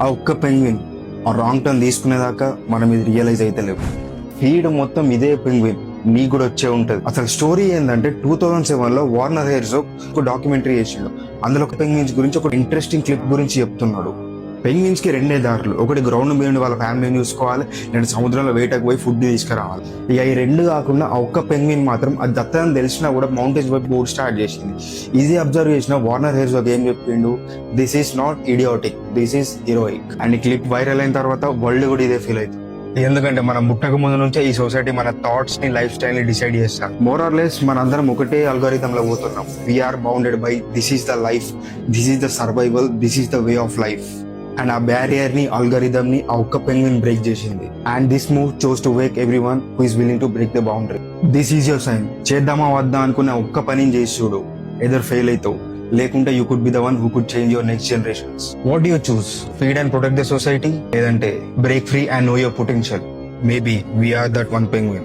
ఆ ఒక్క పెంగ్విన్ ఆ రాంగ్ టర్న్ తీసుకునేదాకా మనం ఇది రియలైజ్ అయితే లేవు. ఫీడ్ మొత్తం ఇదే పెంగ్విన్ నీకు కూడా వచ్చే ఉంటది. అసలు స్టోరీ ఏంటంటే 2007 లో వార్నర్ హెర్జోగ్ ఒక డాక్యుమెంటరీ చేసిండు. అందులో ఒక పెంగ్విన్స్ గురించి ఒక ఇంట్రెస్టింగ్ క్లిప్ గురించి చెప్తున్నాడు. పెంగ్విన్స్ కి రెండే దారులు, ఒకటి గ్రౌండ్ మీద ఉండి వాళ్ళ ఫ్యామిలీని చూసుకోవాలి, రెండు సముద్రంలో వేటకు పోయి ఫుడ్ తీసుకురావాలి. ఇక ఈ రెండు కాకుండా ఆ ఒక్క పెంగ్విన్ మాత్రం అది దత్తని తెలిసినా కూడా మౌంటైన్స్ వైపు పోర్ స్టార్ట్ చేసింది. ఇది అబ్జర్వ్ చేసిన వార్నర్ హెర్జోగ్ ఏం చెప్పిండు, this is not idiotic, this is heroic. And ఈ క్లిప్ వైరల్ అయిన తర్వాత వరల్డ్ కూడా ఇదే ఫీల్ అవుతుంది. ఎందుకంటే మనం పుట్టక ముందు నుంచే ఈ సొసైటీ మన థాట్స్ ని, లైఫ్ స్టైల్ ని డిసైడ్ చేస్తాం. మోర్ ఆర్ లెస్ మనందరం ఒకటే అల్గోరిథం లో పోతున్నాం. We are bounded by this is the life, this is the survival, this is the way of life. And ఆ బ్యారియర్ ని, అల్గోరిథం ని ఆ ఒక్క పెంగ్విన్ బ్రేక్ చేసింది. And this move chose to wake everyone who is willing to break the boundary. This is your sign. చేద్దామా వద్దా అనుకున్న ఒక్క పనిని చేసి చూడు, ఎదర్ ఫెయిల్ అవుతావు, లేకుంటే you could be the one who could change your next generations. What do you choose? Feed and protect the society, లేదంటే break free and know your potential? Maybe we are that one penguin.